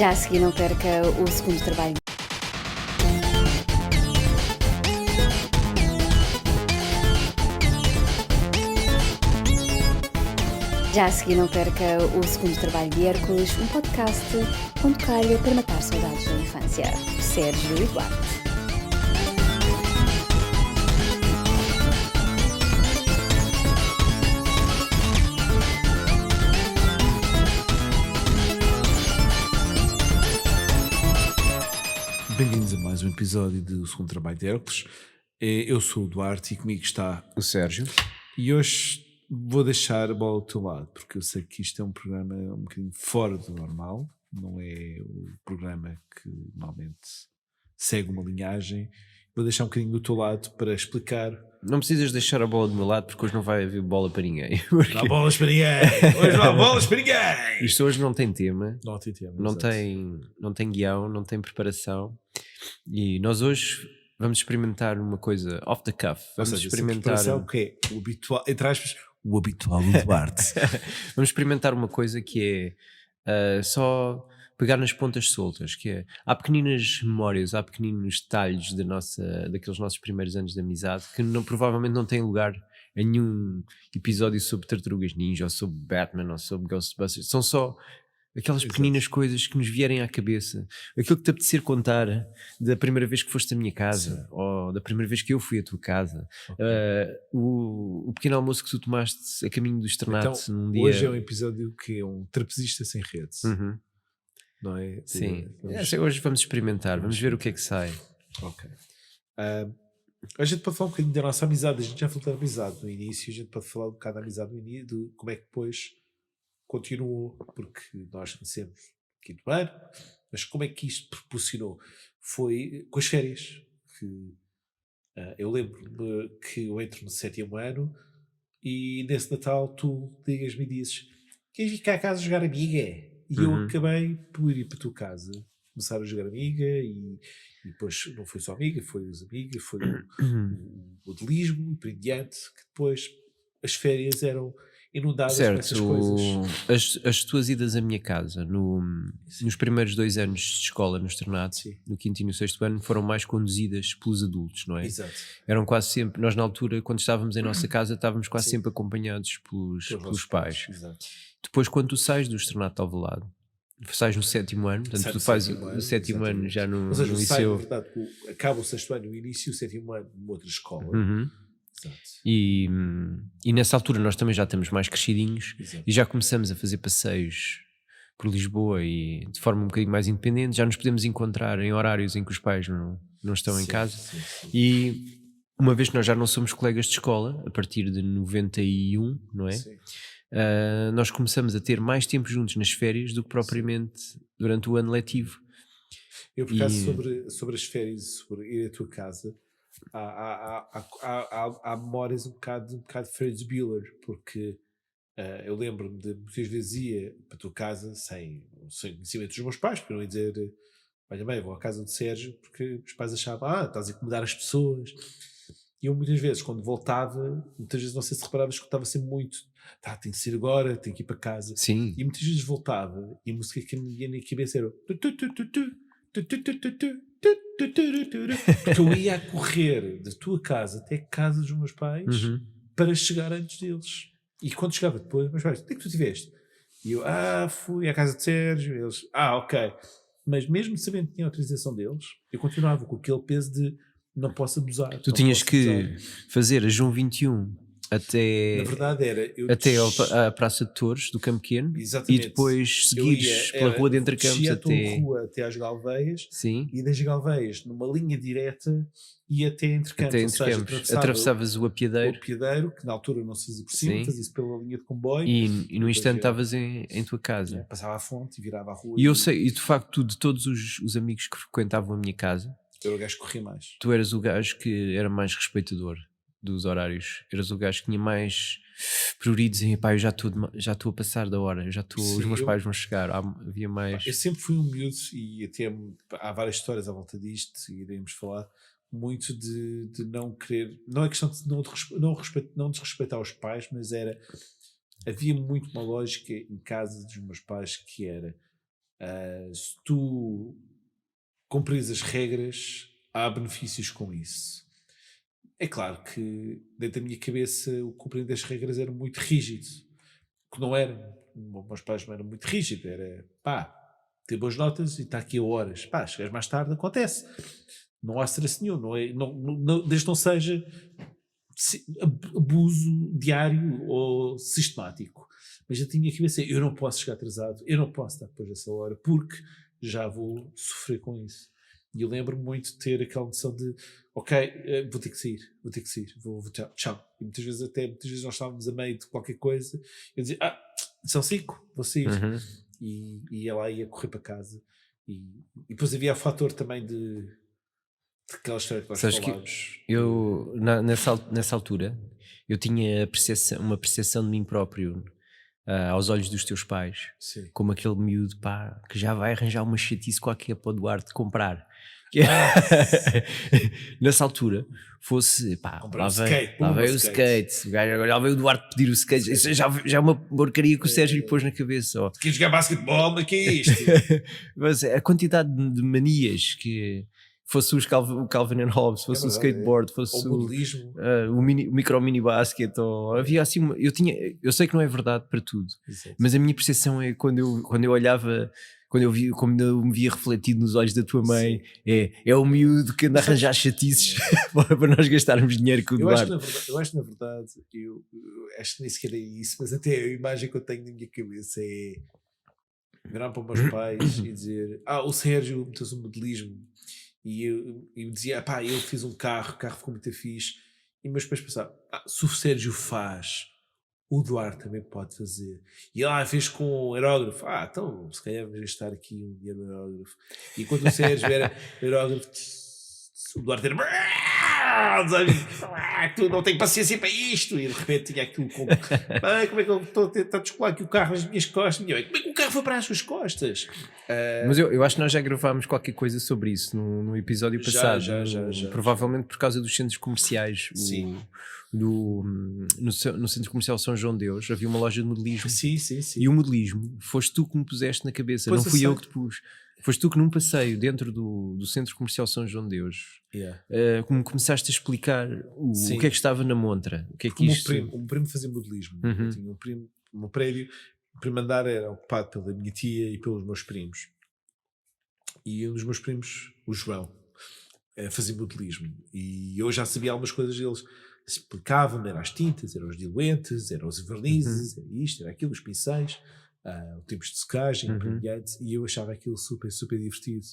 Já a seguir não perca o segundo trabalho. Já a seguir não perca o segundo trabalho de Hércules, um podcast onde calha para matar saudades da infância. Sérgio e Duarte. Bem-vindos a mais um episódio do segundo trabalho de Hércules. Eu sou o Duarte e comigo está o Sérgio. E hoje vou deixar a bola ao teu lado, porque eu sei que isto é um programa um bocadinho fora do normal, não é o programa que normalmente segue uma linhagem. Vou deixar um bocadinho do teu lado para explicar. Não precisas deixar a bola do meu lado, porque hoje não vai haver bola para ninguém. Não há bolas para ninguém! Hoje não há bolas para ninguém! Isto hoje não tem tema, não tem tema, não tem guião, não tem preparação. E nós hoje vamos experimentar uma coisa off the cuff. Vamos experimentar o que é o habitual, entre aspas, o habitual do Duarte. Vamos experimentar uma coisa que é só pegar nas pontas soltas, que é, há pequeninas memórias, há pequeninos detalhes daqueles nossos primeiros anos de amizade que provavelmente não têm lugar em nenhum episódio sobre Tartarugas Ninja ou sobre Batman ou sobre Ghostbusters. São só aquelas pequeninas coisas que nos vierem à cabeça, aquilo que te apetecer contar da primeira vez que foste à minha casa. Sim. Ou da primeira vez que eu fui à tua casa. Okay. O pequeno almoço que tu tomaste a caminho do externato então, num dia. Hoje é um episódio que é um trapezista sem redes. Uhum. Não é? Sim, hoje vamos experimentar, vamos ver o que é que sai. Ok. A gente pode falar um bocadinho da nossa amizade. A gente já falou da amizade no início, a gente pode falar um bocado da amizade no início, de como é que depois continuou, porque nós conhecemos quinto ano, mas como é que isto proporcionou? Foi com as férias, que eu lembro-me que eu entro no sétimo ano e nesse Natal tu ligas-me e dizes: queres vir cá a casa jogar Amiga? E eu acabei por ir para a tua casa, começar a jogar Amiga e depois não foi só Amiga, foi os Amiga, foi o de Lisboa e por em diante, que depois as férias eram inundadas com essas coisas. As tuas idas à minha casa nos primeiros 2 anos de escola no externato, no quinto e no sexto ano, foram mais conduzidas pelos adultos, não é? Exato. Eram quase sempre, nós na altura, quando estávamos em nossa casa, estávamos quase sempre acompanhados pelos pais. Exato. Depois, quando tu sais do externato de Alvalade, sais no sétimo ano, portanto tu fazes o sétimo ano já no liceu. Na verdade, acaba o sexto ano no início, o sétimo ano numa outra escola. Exato. E nessa altura nós também já estamos mais crescidinhos. Exato. E já começamos a fazer passeios por Lisboa e de forma um bocadinho mais independente, já nos podemos encontrar em horários em que os pais não estão em casa. Sim. E uma vez que nós já não somos colegas de escola, a partir de 91, não é? Sim. Nós começamos a ter mais tempo juntos nas férias do que propriamente durante o ano letivo. Eu, por acaso, sobre as férias, sobre ir à tua casa, há memórias um bocado de Ferris Bueller, porque eu lembro-me de muitas vezes ia para a tua casa sem conhecimento dos meus pais, porque eu não ia dizer: olha bem, vou à casa do Sérgio, porque os pais achavam: estás a incomodar as pessoas. E eu muitas vezes, quando voltava, muitas vezes, não sei se reparavas, escutava sempre muito: tem que ser agora, tenho que ir para casa. Sim. E muitas vezes voltava e a música que me ia na cabeça era porque eu ia a correr da tua casa até a casa dos meus pais para chegar antes deles. E quando chegava depois, meus pais: onde é que tu estiveste? E eu: fui à casa de Sérgio. E eles: ok. Mas mesmo sabendo que tinha a autorização deles, eu continuava com aquele peso de não posso abusar. Tu tinhas que fazer a João 21 até, na verdade até à Praça de Touros do Campo Pequeno. Exatamente. E depois seguires pela Rua de Entre Campos até às Galveias. Sim. E das Galveias numa linha direta e até Entre Campos. Atravessavas o Apiadeiro, que na altura não se fazia por cima, fazia-se pela linha de comboio. E no instante estavas em tua casa. Passava a fonte e virava a rua. E eu sei, e de facto, de todos os amigos que frequentavam a minha casa, eu era o gajo que corria mais. Tu eras o gajo que era mais respeitador dos horários. Eras o gajo que tinha mais priorities em: eu já estou a passar da hora, os meus pais vão chegar. Havia mais. Eu sempre fui um miúdo, e até há várias histórias à volta disto, e iremos falar muito de não querer. Não é questão de não desrespeitar os pais, mas havia muito uma lógica em casa dos meus pais que era: Se tu cumprires as regras, há benefícios com isso. É claro que dentro da minha cabeça o cumprir as regras era muito rígido, que não era. Meus pais não eram muito rígidos, era pá, ter boas notas e está aqui a horas, pá, chegas mais tarde, acontece. Não há stress nenhum, desde que não seja abuso diário ou sistemático. Mas eu tinha que pensar, eu não posso chegar atrasado, eu não posso estar depois dessa hora, porque já vou sofrer com isso. E eu lembro-me muito de ter aquela noção de ok, vou ter que sair, vou tchau. E muitas vezes nós estávamos a meio de qualquer coisa, eu dizia, são 5, vou sair. E ela ia correr para casa. E depois havia o fator também de aquela história que nós falámos. Eu, nessa altura, eu tinha uma percepção de mim próprio aos olhos dos teus pais, Sim. como aquele miúdo, pá, que já vai arranjar uma chatice qualquer para o Duarte comprar. Nessa altura fosse, pá, lá veio o skate, o gajo agora veio o Duarte pedir o skate. Isso já é uma porcaria que o Sérgio lhe pôs na cabeça. Quer jogar basquetebol, mas que é isto? Mas a quantidade de manias que fosse o Calvin and Hobbes, fosse o skateboard, fosse o modelismo, o micro-mini basket, havia assim eu sei que não é verdade para tudo. Exato. Mas a minha percepção é quando eu olhava, quando eu me via refletido nos olhos da tua mãe, é o miúdo que anda a arranjar chatices para nós gastarmos dinheiro com o Duarte. Eu acho que na verdade, eu acho que nem sequer é isso, mas até a imagem que eu tenho na minha cabeça é virar para os meus pais e dizer, o Sérgio meteu-se um modelismo. E eu dizia, pá, eu fiz um carro, o carro ficou muito fixe. E meus pais pensavam, se o Sérgio faz, o Duarte também pode fazer. E ele fez com aerógrafo. Então se calhar vamos gastar aqui um dinheiro no aerógrafo. E quando o Sérgio era aerógrafo, o Duarte era tu não tenho paciência para isto. E de repente tinha aquilo como como é que eu estou a tentar descolar aqui o carro nas minhas costas? Como é que o carro foi para as suas costas? Mas eu acho que nós já gravámos qualquer coisa sobre isso no episódio passado. Já. Provavelmente por causa dos centros comerciais. Sim. No Centro Comercial São João de Deus havia uma loja de modelismo. Sim. E o modelismo foste tu que me puseste na cabeça, Pois não fui eu que te pus. Foste tu que num passeio dentro do Centro Comercial São João de Deus como começaste a explicar o que é que estava na montra. O que é que isto... Um primo fazia modelismo. Eu tinha um primo, o meu prédio, o primeiro andar era ocupado pela minha tia e pelos meus primos. E um dos meus primos, o João, fazia modelismo. E eu já sabia algumas coisas deles. Explicava-me, eram as tintas, eram os diluentes, eram os vernizes, era isto, era aquilo, os pincéis, tipos de secagem, e eu achava aquilo super, super divertido.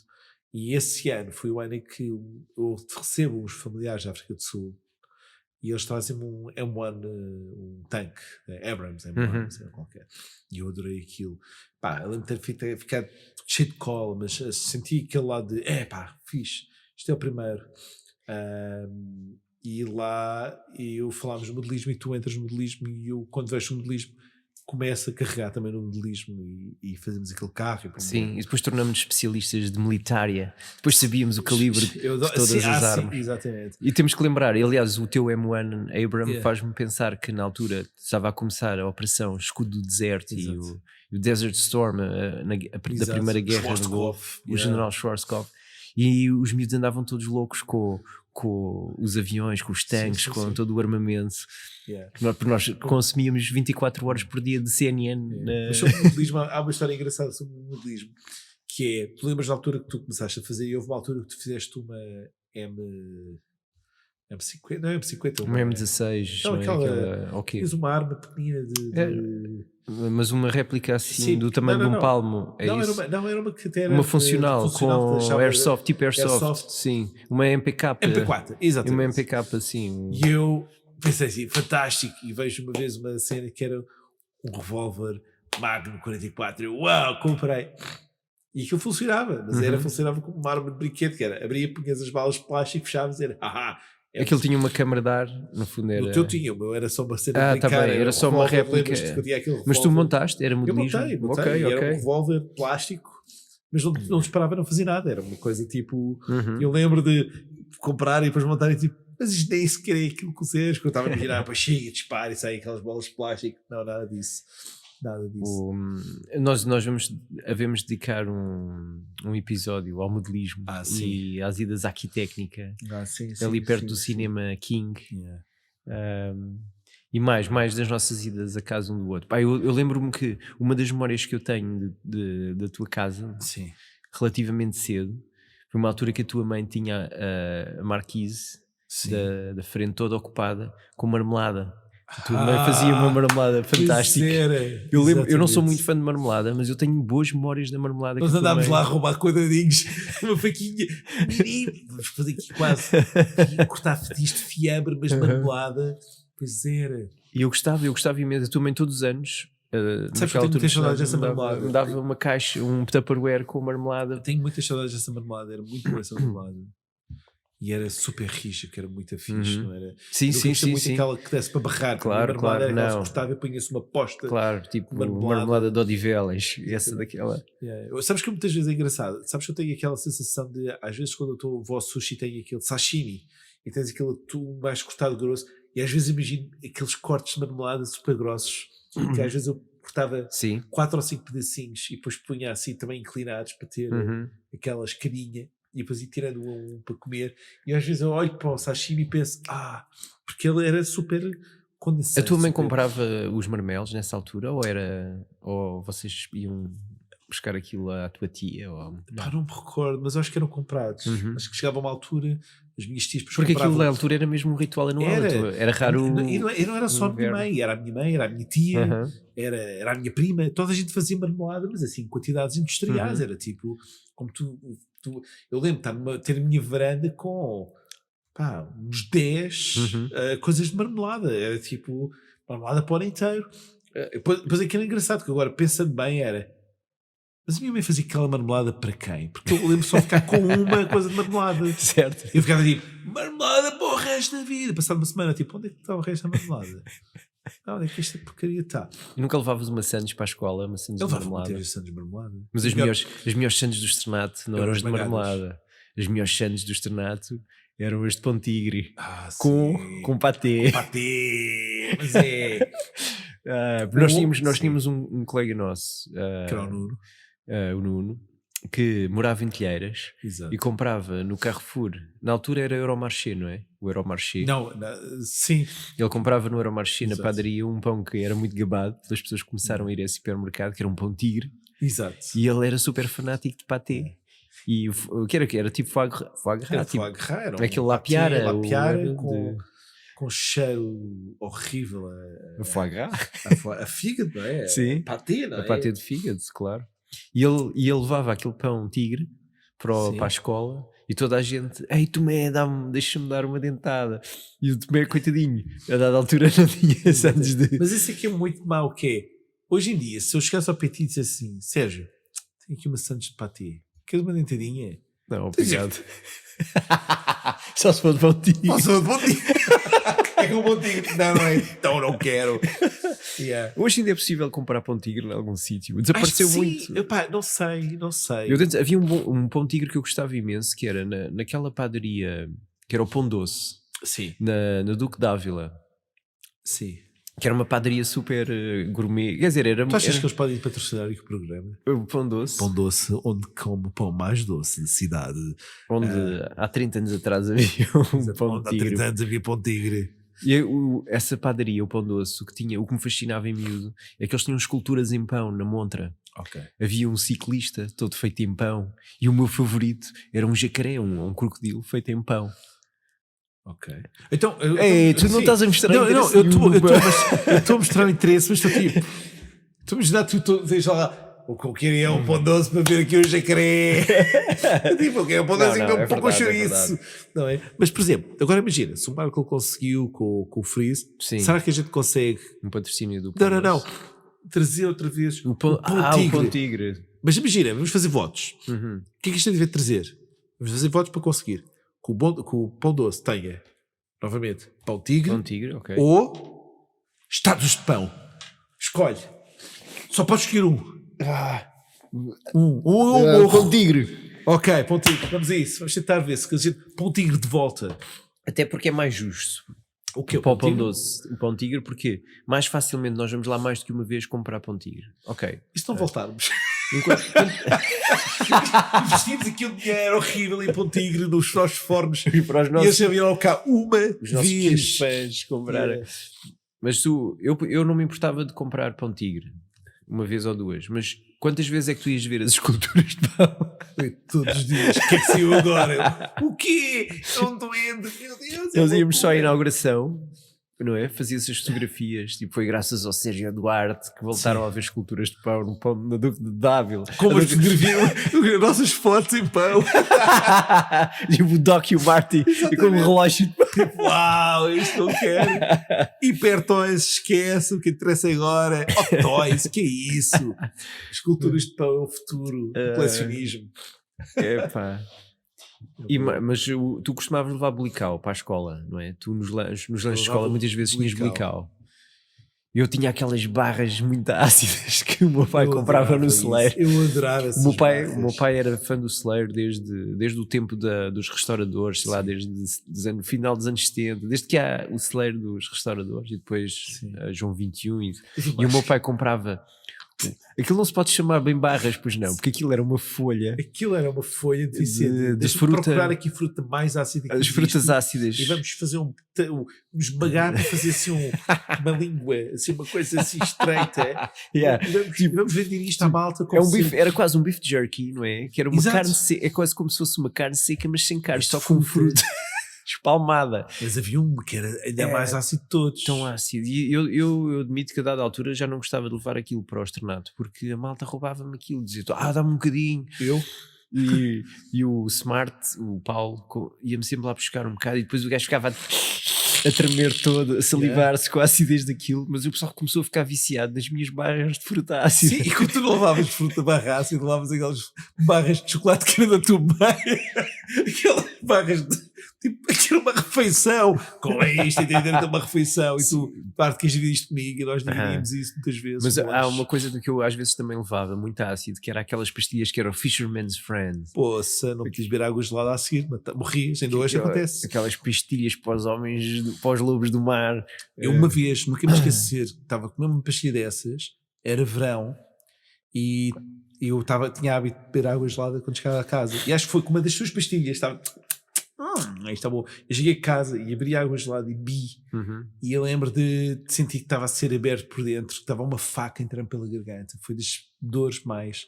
E esse ano foi o ano em que eu recebo uns familiares da África do Sul e eles trazem-me um M1, um tanque, Abrams M1, não sei qualquer. E eu adorei aquilo. Eu lembro de ter ficado cheio de cola, mas senti aquele lado de, fixe, isto é o primeiro. E lá eu falámos de modelismo e tu entras no modelismo e eu, quando vejo o modelismo, começo a carregar também no modelismo e fazemos aquele carro. Sim, e depois tornamos especialistas de militária. Depois sabíamos o calibre de todas as armas. Sim, exatamente. E temos que lembrar, aliás, o teu M1 Abram faz-me pensar que na altura estava a começar a operação Escudo do Deserto e o Desert Storm da Primeira Guerra do Golfo, o General Schwarzkopf. E os miúdos andavam todos loucos com os aviões, com os tanques, com todo o armamento. Porque nós consumíamos 24 horas por dia de CNN. Mas sobre o modelismo, há uma história engraçada sobre o modelismo, que é, tu lembras da altura que tu começaste a fazer, e houve uma altura que tu fizeste uma M50, não é M50? Uma M16, não, aquela tens uma arma pequenina de... Mas uma réplica assim do tamanho de um palmo. Era uma que até era uma funcional com airsoft, tipo airsoft. Sim, uma MPK. MP4, exatamente. Uma MPK assim. E eu pensei assim, fantástico. E vejo uma vez uma cena que era um revólver Magnum 44. Eu, uau, comprei. E aquilo funcionava, mas funcionava como uma arma de brinquedo, que era, abria, punhas as balas de plástico, fechavas, era, aquilo tinha uma câmara de ar, no fundo era... O teu tinha, o meu era só uma cena de brincar. Tá bem, era só uma réplica. Mas tu montaste, era modelismo? Eu montei. Era um revólver de plástico, mas não disparava, não fazia nada, era uma coisa tipo... Eu lembro de comprar e depois montar e tipo, mas isto nem sequer é aquilo que o Sérgio, que eu estava a imaginar, depois chega, dispara e sai aquelas bolas de plástico, não, nada disso. Nada disso. Nós havemos dedicar um episódio ao modelismo e às idas à arquitécnica, ali perto do cinema King. Yeah. E mais das nossas idas a casa um do outro. Pá, eu lembro-me que uma das memórias que eu tenho da tua casa, Sim. relativamente cedo, foi uma altura que a tua mãe tinha a marquise da frente toda ocupada com marmelada. A tua mãe fazia uma marmelada fantástica. Eu não sou muito fã de marmelada, mas eu tenho boas memórias da marmelada. Nós andámos lá a roubar quadradinhos, uma faquinha, vamos fazer aqui quase cortar fetiche de fiambre, mas marmelada. Pois era. E eu gostava imenso. A tua mãe todos os anos, sabes que eu tenho muitas saudades dessa marmelada. Me dava uma caixa, um Tupperware com marmelada. Eu tenho muitas saudades dessa marmelada, era muito boa essa marmelada. E era super rixa, que era muito fixe, não era? Sim. Muito aquela que desse para barrar. Claro. Era aquela que cortava e punha-se uma posta. Claro, tipo marmelada de Odivelas, essa daquela. Yeah. Sabes que muitas vezes é engraçado. Sabes que eu tenho aquela sensação de, às vezes quando eu vou ao sushi tem aquele sashimi e tens aquele atum mais cortado grosso e às vezes imagino aqueles cortes de marmelada super grossos que às vezes eu cortava 4 ou 5 pedacinhos e depois punha assim também inclinados para ter aquela escadinha e depois ir tirando um para comer e às vezes eu olho para o sashimi e penso porque ele era super condensado. A tua mãe comprava os marmelos nessa altura ou vocês iam buscar aquilo à tua tia? Não me recordo, mas acho que eram comprados. Acho que chegava a uma altura as minhas tias porque aquilo na altura era mesmo um ritual anual, era raro. E não era só a minha mãe, era a minha mãe, era a minha tia, era a minha prima, toda a gente fazia marmelada, mas assim, quantidades industriais, era tipo, como tu eu lembro de ter a minha varanda com uns 10 coisas de marmelada, era tipo marmelada para o ano inteiro. Depois aquilo é engraçado, que agora pensando bem mas a minha mãe fazia aquela marmelada para quem? Porque eu lembro só de ficar com uma coisa de marmelada. Certo. Eu ficava tipo, marmelada para o resto da vida. Passado uma semana, tipo, onde é que está o resto da marmelada? Onde é que esta porcaria está? E nunca levavas uma sandes para a escola, uma sandes de marmelada? Eu sandes de marmelada. Mas as melhores sandes do externato não eram as de marmelada. As melhores sandes do externato eram as de pão tigre. Com patê. Com patê. Mas é... nós tínhamos um colega nosso, que era o Nuno, que morava em Telheiras. Exato. E comprava no Carrefour. Na altura era Euromarché, não é? O Euromarché. Sim. Ele comprava no Euromarché, na padaria, um pão que era muito gabado. As pessoas começaram a ir a esse supermercado, que era um pão tigre. Exato. E ele era super fanático de patê. E o que era tipo foie gras. Tipo, aquele lapiar com cheiro horrível a foie gras. A fígado, não é? Sim. Patê, não é? A patê de fígado, claro. E ele levava aquele pão tigre para a escola e toda a gente, ei Tomé, deixa-me dar uma dentada. E o Tomé, coitadinho, a dada altura não tinha sandes de... Mas isso aqui é muito mau, que é, hoje em dia, se eu chegasse ao PT e dissesse assim, Sérgio, tenho aqui uma sandes de patê, queres uma dentadinha? Não, obrigado. Só se for de bom tigre. É que o bom tigre não é, então não quero. Hoje ainda é possível comprar pão tigre em algum sítio. Desapareceu muito. Não sei. Havia um pão tigre que eu gostava imenso, que era naquela padaria, que era o Pão Doce. Sim. Na Duque d'Ávila. Sim. Que era uma padaria super gourmet. Quer dizer, Tu achas que eles podem patrocinar o programa? O Pão Doce. Pão Doce, onde como o pão mais doce da cidade. Onde há 30 anos atrás havia um pão tigre. Há 30 anos havia pão tigre. E essa padaria, o Pão Doce, o que me fascinava em miúdo é que eles tinham esculturas em pão na montra. Okay. Havia um ciclista todo feito em pão e o meu favorito era um jacaré, um crocodilo feito em pão. Ok. Então, tu não estás a mostrar interesse? Não, eu estou a mostrar interesse, mas estou tipo. Tu imaginar, tu tens lá. O que eu queria é um pão doce para ver aqui o jacaré. Tipo, ok, um pão doce com pouco chouriço. Não é? Mas, por exemplo, agora imagina, se o Marco conseguiu com o Freeze, será que a gente consegue. Um patrocínio do pão Não. Trazer outra vez o pão tigre. Mas imagina, vamos fazer votos. O que é que isto deve trazer? Vamos fazer votos para conseguir que o pão doce tenha, novamente, pão tigre, ok. Ou estados de pão. Escolhe. Só podes escolher um. Pão tigre. Ok, pão tigre. Vamos a isso. Vamos tentar ver se a gente pão tigre de volta. Até porque é mais justo. O que é para o pão tigre? doce, o pão tigre, porque mais facilmente nós vamos lá mais do que uma vez comprar pão tigre. Ok. E se não voltarmos? Enquanto, Investimos aqui um dinheiro horrível em pão tigre nos nossos fornos e para os e eles nossos, já vieram cá uma os nossos vez. fãs comprar. Yeah. Mas eu não me importava de comprar pão tigre uma vez ou duas, mas quantas vezes é que tu ias ver as esculturas de pão? Todos os dias. O que é que saiu agora? O quê? É um doente. Meu Deus. Nós íamos só à inauguração, não é? Fazia-se as fotografias, tipo, foi graças ao Sérgio Duarte que voltaram a ver esculturas de pão no pão na Duque de Dávila. Como as fotografias, as nossas fotos em pão. Tipo o Doc e o Marty e com um relógio de pão. Uau, isto não quero. Hipertoys, esquece. O que interessa agora. Hot Toys, que é isso? Esculturas de pão é o futuro. O colecionismo. Epá. Mas tu costumavas levar bulical para a escola, não é? Tu nos lanches de escola muitas vezes tinhas bulical. Eu tinha aquelas barras muito ácidas que o meu pai comprava no celeiro. Eu adorava essas barras. O meu pai era fã do celeiro desde o tempo dos restauradores, sei lá, desde o final dos anos 70, desde que há o celeiro dos restauradores e depois João 21 e o meu pai comprava. Aquilo não se pode chamar bem barras, pois não, porque aquilo era uma folha. Aquilo era uma folha de fruta. Procurar aqui fruta mais ácida que as existe, frutas ácidas. E vamos fazer esmagar para fazer assim uma língua, assim uma coisa assim estreita. Yeah. Vamos vender isto à malta. Era quase um beef jerky, não é? Que era uma carne seca, é quase como se fosse uma carne seca, mas sem carne, só com fruta. Espalmada. Mas havia um que era ainda mais ácido de todos. Tão ácido. E eu admito que a dada altura já não gostava de levar aquilo para o externato, porque a malta roubava-me aquilo, dizia, dá-me um bocadinho. E o Smart, o Paulo, ia-me sempre lá buscar um bocado e depois o gajo ficava a tremer todo, a salivar-se com a acidez daquilo, mas o pessoal começou a ficar viciado nas minhas barras de fruta ácida. Sim, e quando tu não levavas fruta barra ácida, levavas aquelas barras de chocolate que era da tua mãe, aquelas barras de tipo, aquilo uma refeição, com isto, entender uma refeição, e tu, parte que dividir isto comigo, e nós dividimos isso muitas vezes. Mas há uma coisa do que eu às vezes também levava, muito ácido, que era aquelas pastilhas que eram Fisherman's Friend. Poça, não quis beber água gelada a seguir, morrias, ainda hoje acontece. Aquelas pastilhas para os homens, para os lobos do mar. Eu uma vez, nunca me esquecer, estava a comer uma pastilha dessas, era verão, e eu tinha hábito de beber água gelada quando chegava a casa, e acho que foi com uma das suas pastilhas, estava... Aí está bom. Eu cheguei a casa e abri água gelada e bi. E eu lembro de sentir que estava a ser aberto por dentro, que estava uma faca entrando pela garganta. Foi das dores mais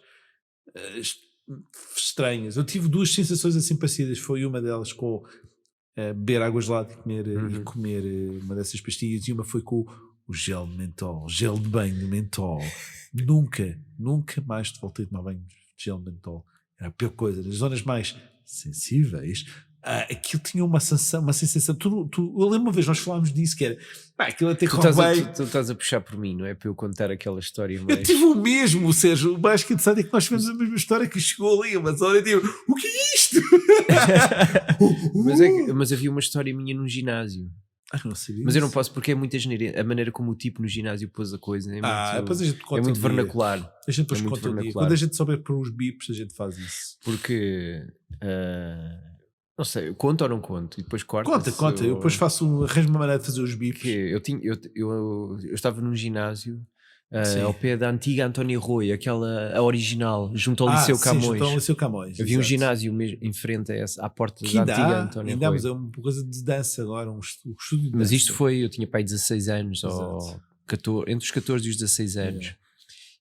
estranhas. Eu tive duas sensações assim parecidas. Foi uma delas com beber água gelada e comer uma dessas pastilhas, e uma foi com o gel de mentol, gel de banho de mentol. Nunca mais voltei a tomar banho de gel de mentol. Era a pior coisa. Nas zonas mais sensíveis, aquilo tinha uma sensação. Eu lembro uma vez, nós falámos disso, que era aquilo até corre bem. Tu estás a puxar por mim, não é? Para eu contar aquela história. Eu tive o mesmo, Sérgio. O mais que interessante é que nós tivemos a mesma história que chegou ali, mas olha, tipo, o que é isto? Mas havia uma história minha num ginásio. Não sabia. Mas eu não posso, porque é muito asneira. A maneira como o tipo no ginásio pôs a coisa depois a gente conta muito vernacular. A gente depois conta um dia. Quando a gente souber por uns bips, a gente faz isso. Porque não sei, conto ou não conto? E depois corta. Conta. Eu depois arranjo uma maneira de fazer os bips. Eu estava num ginásio ao pé da antiga António Rui, a original, junto ao Liceu Camões. Junto ao Liceu Camões. Havia um ginásio mesmo em frente à porta da antiga António Rui. Mas é uma coisa de dança agora, um estúdio de dança. Mas isto foi, eu tinha pai 16 anos, ou 14, entre os 14 e os 16 anos.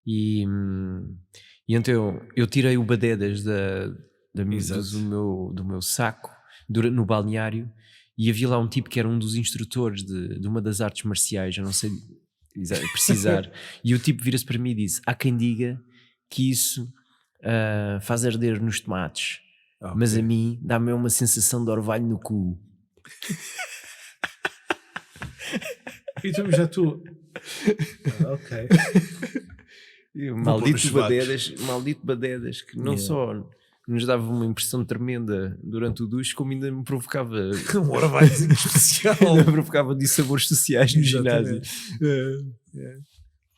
E então eu tirei o badedas do meu saco no balneário, e havia lá um tipo que era um dos instrutores de uma das artes marciais, eu não sei precisar, e o tipo vira-se para mim e disse: há quem diga que isso faz arder nos tomates, mas a mim dá-me uma sensação de orvalho no cu. Então já tu ok. Maldito Badedas, que não só nos dava uma impressão tremenda durante o duche, como ainda me provocava um orvalhozinho especial. Ainda me provocava dissabores sociais no ginásio.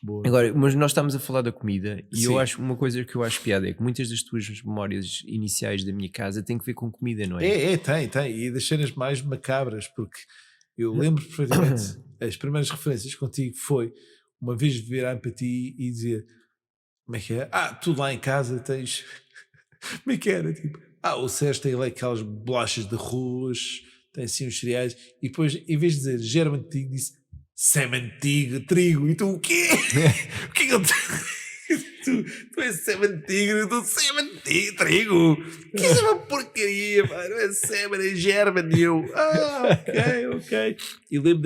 Boa. Agora, mas nós estamos a falar da comida, e eu acho uma coisa que eu acho piada é que muitas das tuas memórias iniciais da minha casa têm que ver com comida, não é? Tem, e das cenas mais macabras, porque Eu lembro perfeitamente, as primeiras referências contigo foi uma vez virar para ti e dizer, como é que é? Tu lá em casa tens, como é que era? Tipo, o Sérgio tem ali aquelas bolachas de arroz, tem assim uns cereais, e depois, em vez de dizer germe antigo, disse sêmen antigo, trigo, e tu o quê? O que é que eu tu és sêmen antigo, eu estou sêmen antigo, trigo, que é uma porcaria, pá, não é sêmen, é germe, e eu, ok. E lembro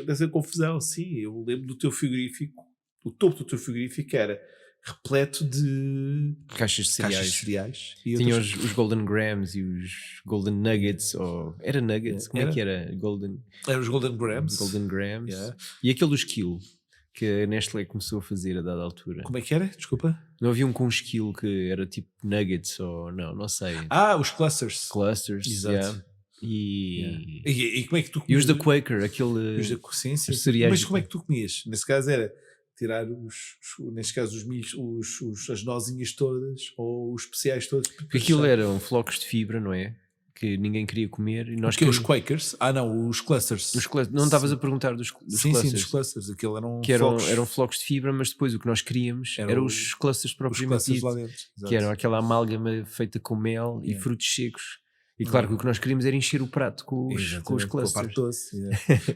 dessa confusão, sim, eu lembro do teu frigorífico, o topo do teu frigorífico era repleto de Caixas de cereais. E Tinha outras- os Golden Grams e os Golden Nuggets, ou era Nuggets? Como é que era? Eram os Golden Grams. Golden Grams. Yeah. E aquele do esquilo que a Nestlé começou a fazer a dada altura. Como é que era? Desculpa. Não havia um com esquilo que era tipo Nuggets ou não sei. Os clusters. Clusters. Exato. Yeah. Yeah. E como é que tu E os da comias? Quaker, aquele. Os da consciência. os cereais. Mas como é que tu comias? Nesse caso era tirar neste caso os milhos, as nozinhas todas ou os especiais todos. Porque aquilo eram flocos de fibra, não é? Que ninguém queria comer e nós Porque os queríamos- Quakers? Não, os clusters. Não estavas a perguntar dos Sim, clusters. dos clusters. Aquilo eram Que eram flocos, flocos de fibra, mas depois o que nós queríamos eram os clusters os propriamente clusters dito, lá dentro. que Exato. eram aquela amálgama feita com mel e Yeah. frutos secos. E claro que o que nós queríamos era encher o prato com os Exatamente, com a clusters. parte doce.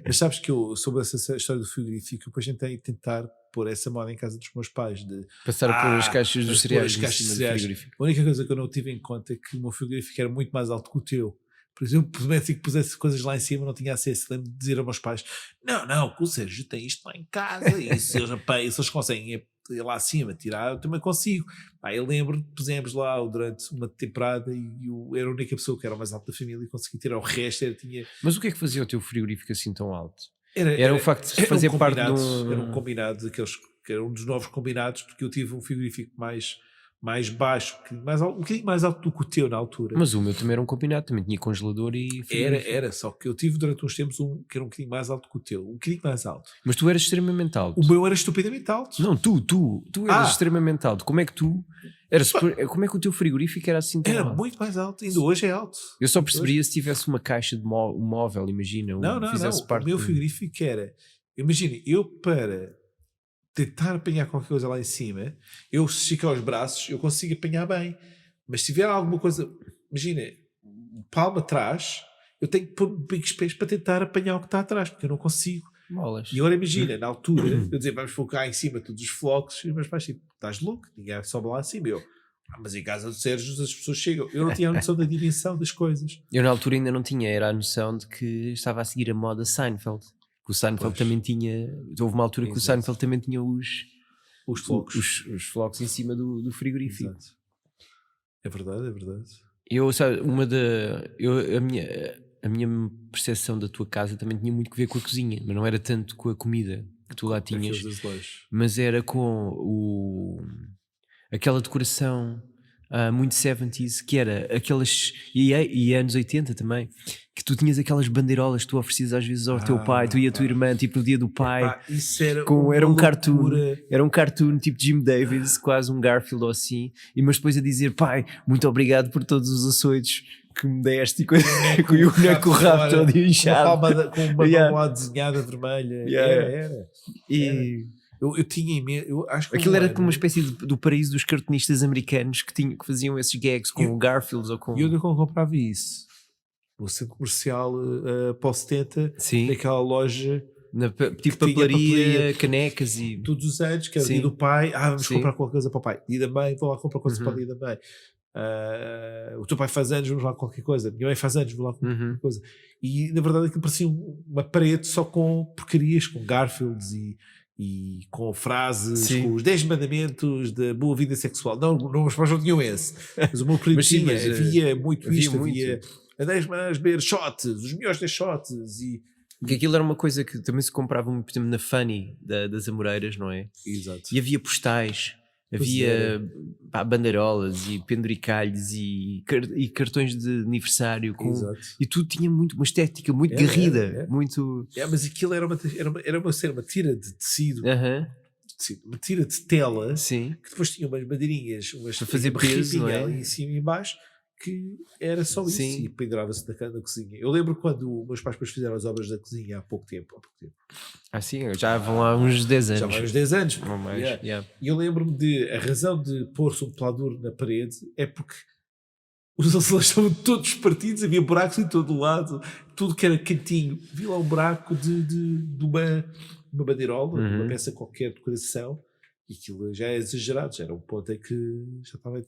Mas sabes que eu, sobre essa história do frigorífico, depois tentei tentar pôr essa moda em casa dos meus pais. De Passar a pôr as caixas dos pôr cereais as em caixas de cima do cereais. frigorífico. A única coisa que eu não tive em conta é que o meu frigorífico era muito mais alto que o teu. Por exemplo, se que pusesse coisas lá em cima, não tinha acesso. Lembro de dizer aos meus pais: não, que o Sérgio tem isto lá em casa e se eles conseguem ir lá acima tirar, eu também consigo. Eu lembro que pusemos lá durante uma temporada e eu era a única pessoa que era o mais alto da família e consegui tirar o resto. Tinha... Mas o que é que fazia o teu frigorífico assim tão alto? Era o facto de fazer parte de um... Era um combinado daqueles que era um dos novos combinados, porque eu tive um frigorífico mais baixo, um bocadinho mais alto do que o teu na altura. Mas o meu também era um combinado, também tinha congelador e frigorífico. Era, só que eu tive durante uns tempos um que era um bocadinho mais alto que o teu, um bocadinho mais alto. Mas tu eras extremamente alto. O meu era estupidamente alto. Não, tu eras extremamente alto. Como é que como é que o teu frigorífico era assim tão Era alto? muito mais alto, ainda hoje é alto. Eu só perceberia se tivesse uma caixa de móvel, imagina. Não, fizesse parte o meu frigorífico era, imagina, eu para tentar apanhar qualquer coisa lá em cima, eu esticar os braços, eu consigo apanhar bem, mas se tiver alguma coisa, imagina, palma atrás, eu tenho que pôr bicos pés para tentar apanhar o que está atrás, porque eu não consigo. Bolas. E agora imagina, na altura, eu dizer, vamos focar em cima todos os flocos, e os meus pais tipo, estás louco? Ninguém sobe lá acima. Eu, mas em casa do Sérgio as pessoas chegam. Eu não tinha a noção da dimensão das coisas. Eu na altura ainda não tinha, era a noção de que estava a seguir a moda Seinfeld. Que o Seinfeld também tinha, houve uma altura que o Seinfeld também tinha os flocos. Os flocos em cima do frigorífico. Exato. É verdade. Eu, sabe, a minha percepção da tua casa também tinha muito que ver com a cozinha, mas não era tanto com a comida que tu lá tinhas, mas era com aquela decoração muito 70s, que era aquelas, e anos 80 também, que tu tinhas aquelas bandeirolas que tu oferecias às vezes ao teu pai, tu e a tua irmã, tipo no dia do pai. Isso era Era um cartoon, tipo Jim Davis, quase um Garfield ou assim, mas depois a dizer: pai, muito obrigado por todos os açoitos que me deste, e com o boneco com o rabo todo inchado, com uma palma desenhada vermelha. Era. Eu tinha eu acho que aquilo era como uma espécie do paraíso dos cartunistas americanos que faziam esses gags com o Garfields ou com... E onde eu comprava isso? No centro comercial para o 70, naquela loja tipo papelaria, canecas e... todos os anos, que era o dia do pai, vamos comprar qualquer coisa para o pai. Dia da mãe, vou lá comprar coisa para o dia da mãe. O teu pai faz anos, vamos lá qualquer coisa. Minha mãe faz anos, vamos lá qualquer coisa. E na verdade aquilo parecia uma parede só com porcarias, com Garfields e com frases, com os 10 mandamentos da boa vida sexual. Não, os pais não tinham esse. Mas o meu primo tinha, havia muito isto, havia a 10 maneiras de beber shots, os melhores 10 shots. Porque aquilo era uma coisa que também se comprava muito, por exemplo, na Funny das Amoreiras, não é? Exato. E havia postais, havia bandeirolas e penduricalhos e cartões de aniversário e tudo tinha uma estética muito garrida. Muito... mas aquilo era uma tira de tecido, uma tira de tela, que depois tinha umas madeirinhas, para fazer peso, não é? ali em cima e em baixo, que era só isso Sim. e pendurava-se na cozinha. Eu lembro quando meus pais depois fizeram as obras da cozinha há pouco tempo. Sim, já vão há uns 10 anos. Já vai uns 10 anos. Ou mais. Yeah. Yeah. E eu lembro-me a razão de pôr-se um pelador na parede é porque os azulejos estavam todos partidos, havia buracos em todo o lado, tudo que era cantinho. Vi lá um buraco de uma bandeirola, de uma peça qualquer de decoração, e aquilo já é exagerado, já era um ponto em que